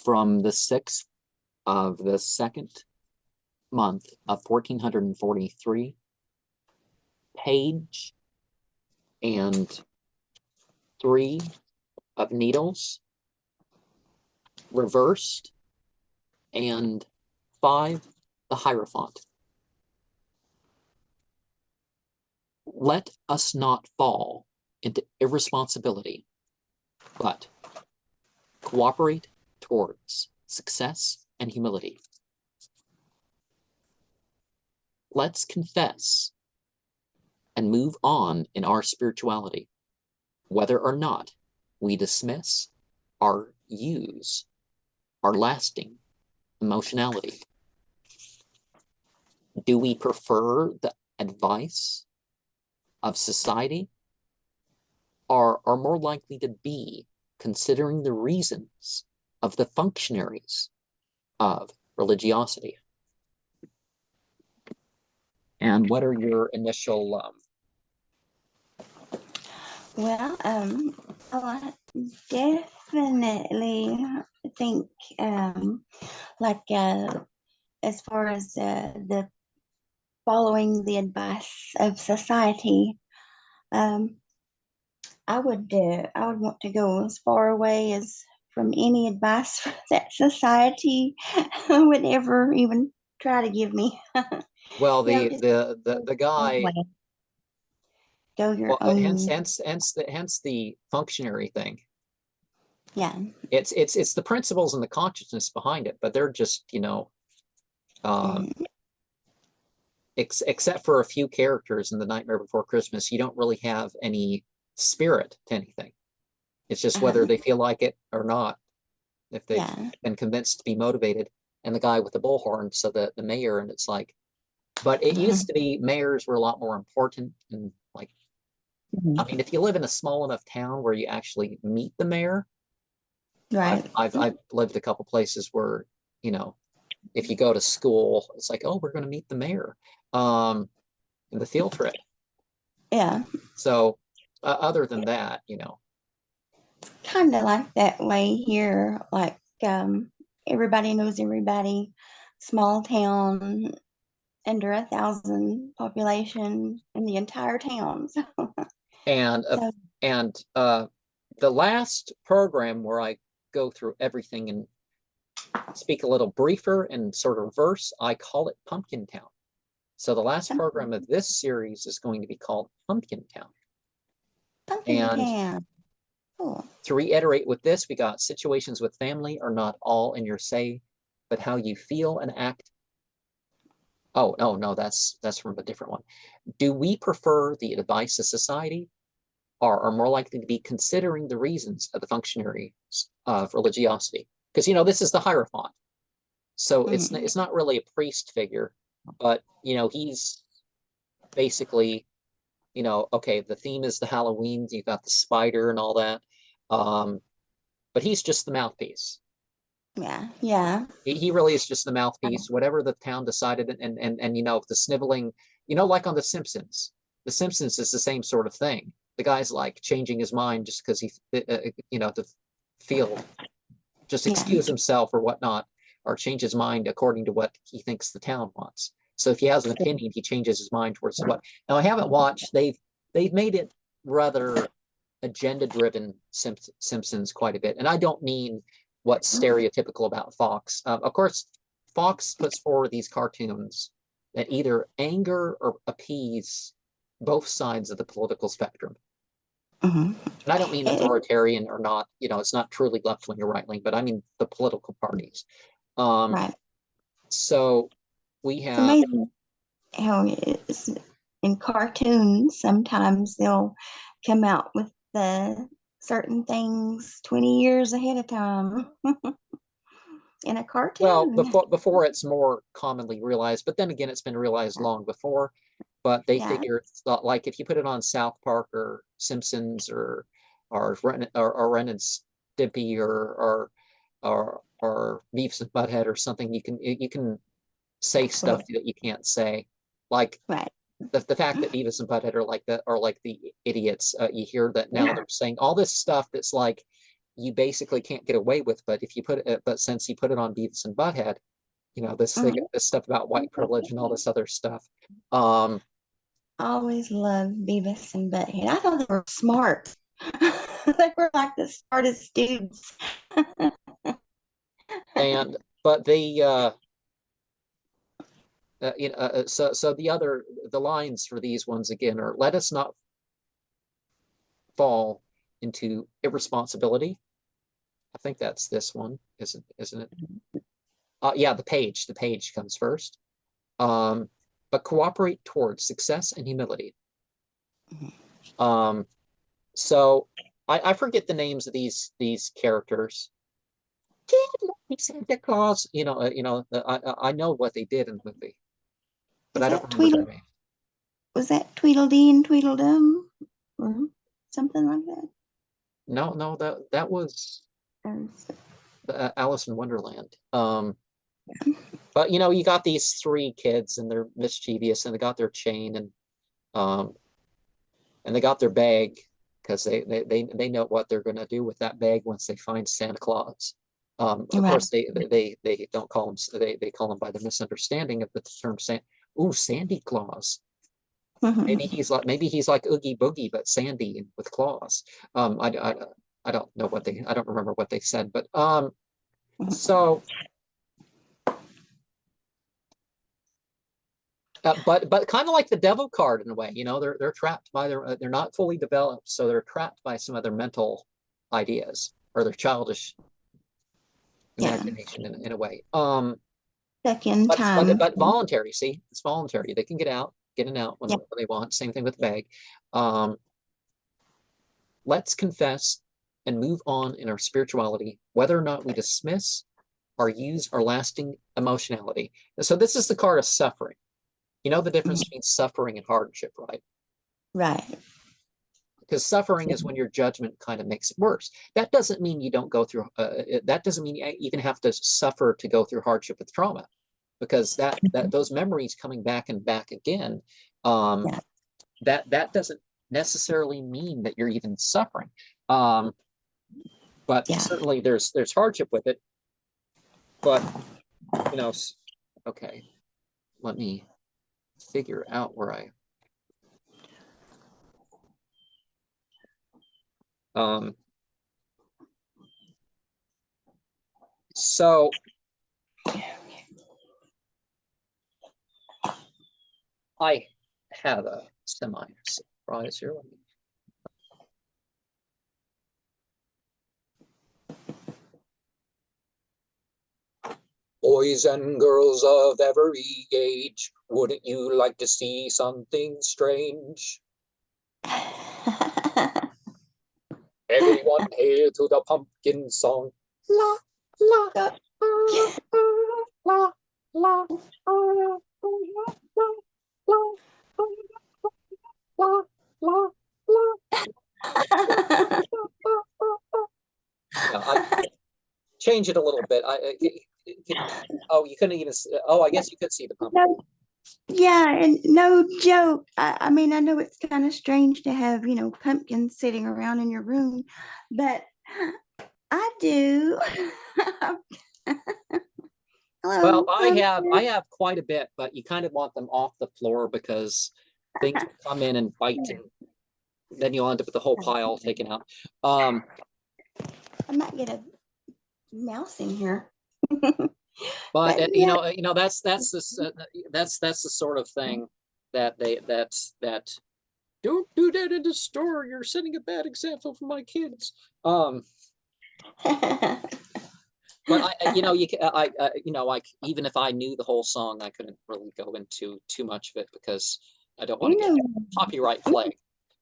from the 6th of the 2nd month of 1443, page and 3 of needles, reversed, and 5 the Hierophant. Let us not fall into irresponsibility, but cooperate towards success and humility. Let's confess and move on in our spirituality, whether or not we dismiss or use our lasting emotionality. Do we prefer the advice of society, or are more likely to be considering the reasons of the functionaries of religiosity? And what are your initial Well, I definitely think as far as the following the advice of society, I would want to go as far away as from any advice that society would ever even try to give me. well, the guy, go your own. hence the functionary thing. Yeah, it's the principles and the consciousness behind it, but they're just, except for a few characters in The Nightmare Before Christmas, you don't really have any spirit to anything. It's just whether they feel like it or not, if they've been convinced to be motivated. And the guy with the bullhorn, so the mayor, and it's like, but it used to be mayors were a lot more important. And like, I mean, if you live in a small enough town where you actually meet the mayor, right. I've lived a couple places where, if you go to school, it's like, oh, we're going to meet the mayor, in the field trip. Yeah. So other than that, kind of like that way here, like everybody knows everybody, small town, under 1,000 population in the entire town. and the last program where I go through everything and speak a little briefer and sort of reverse, I call it Pumpkin Town. So the last program of this series is going to be called Pumpkin Town. Pumpkin Town. Cool. To reiterate with this, we got situations with family are not all in your say, but how you feel and act. Oh, no, that's from a different one. Do we prefer the advice of society, or are more likely to be considering the reasons of the functionaries of religiosity? Because, this is the Hierophant. So it's not really a priest figure, but, he's basically, okay, the theme is the Halloween, you've got the spider and all that. But he's just the mouthpiece. Yeah. He really is just the mouthpiece. Whatever the town decided, and the sniveling, like on The Simpsons. The Simpsons is the same sort of thing. The guy's like changing his mind just because he, to feel, just excuse himself or whatnot, or change his mind according to what he thinks the town wants. So if he has an opinion, he changes his mind towards what. Now I haven't watched. They've made it rather agenda-driven Simpsons quite a bit, and I don't mean what's stereotypical about Fox. Of course, Fox puts forward these cartoons that either anger or appease both sides of the political spectrum. And I don't mean authoritarian or not, it's not truly left-wing or right-wing, but I mean the political parties. Right. So we have... It's amazing how it's in cartoons, sometimes they'll come out with the certain things 20 years ahead of time. In a cartoon. Well, before it's more commonly realized, but then again, it's been realized long before. But they figure it's not like if you put it on South Park or Simpsons or Ren and Stimpy or Beavis and Butthead or something, you can say stuff that you can't say, like the fact that Beavis and Butthead are like the idiots. You hear that now they're saying all this stuff that's like, you basically can't get away with. But if you put it, but since you put it on Beavis and Butthead, you know, this thing, this stuff about white privilege and all this other stuff. I always loved Beavis and Butthead. I thought they were smart. They were like the smartest dudes. And but the you know, so the lines for these ones again are, let us not fall into irresponsibility. I think that's this one, isn't it? Yeah, the page comes first. But cooperate towards success and humility. So I forget the names of these characters. Santa Claus, you know, I know what they did in the movie, but I don't remember their name. Was that Tweedledee and Tweedledum or something like that? No, that was Alice in Wonderland. But you know, you got these three kids and they're mischievous and they got their chain and they got their bag because they know what they're going to do with that bag once they find Santa Claus. Of course, they don't call him, they call him by the misunderstanding of the term Sandy Claus. Maybe he's like Oogie Boogie, but Sandy with claws. I don't know I don't remember what they said, but so. But kind of like the devil card in a way, you know, they're trapped by they're not fully developed, so they're trapped by some other mental ideas or their childish imagination in a way. Second time. But voluntary. See, it's voluntary. They can get in and out when they want. Same thing with the bag. Let's confess and move on in our spirituality, whether or not we dismiss or use our lasting emotionality. So this is the card of suffering. You know the difference between suffering and hardship, right? Right. Because suffering is when your judgment kind of makes it worse. That doesn't mean you don't go through, that doesn't mean you even have to suffer to go through hardship with trauma, because that those memories coming back and back again, that doesn't necessarily mean that you're even suffering. But certainly there's hardship with it. But, you know, okay, let me figure out where so I have a semi-surprise here. Boys and girls of every age, wouldn't you like to see something strange? Everyone hail to the pumpkin song. La, la, la, la, la, I change it a little bit. Oh, you couldn't even. Oh, I guess you could see the pumpkin. No, yeah, and no joke. I mean, I know it's kind of strange to have, you know, pumpkins sitting around in your room, but I do. Well, I have quite a bit, but you kind of want them off the floor because things come in and bite, and then you'll end up with the whole pile taken out. I might get a mouse in here. But you know that's the sort of thing that don't do that in the store. You're setting a bad example for my kids. But you know, you know, like even if I knew the whole song, I couldn't really go into too much of it because I don't want to get a copyright flag.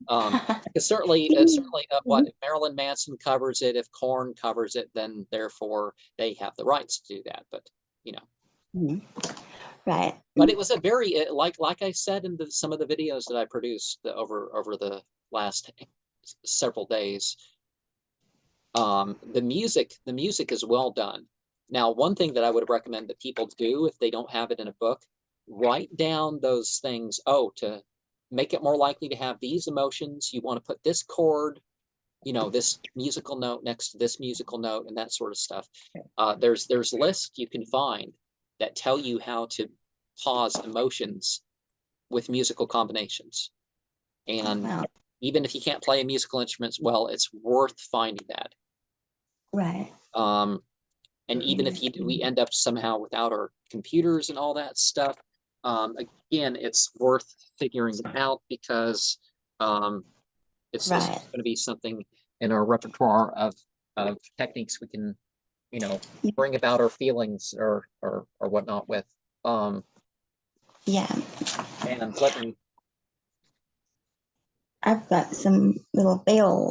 Because certainly what if Marilyn Manson covers it, if Korn covers it, then therefore they have the rights to do that. But you know, right. But it was a very like I said in some of the videos that I produced over the last several days. The music is well done. Now, one thing that I would recommend that people do if they don't have it in a book, write down those things. Oh, to make it more likely to have these emotions, you want to put this chord you know, this musical note next to this musical note and that sort of stuff. There's lists you can find that tell you how to pause emotions with musical combinations. And Wow. even if you can't play a musical instrument, well, it's worth finding that. Right. And even if we end up somehow without our computers and all that stuff, again, it's worth figuring it out because it's just Right. going to be something in our repertoire of techniques we can, you know, bring about our feelings or whatnot with. Yeah. And let me I've got some little bells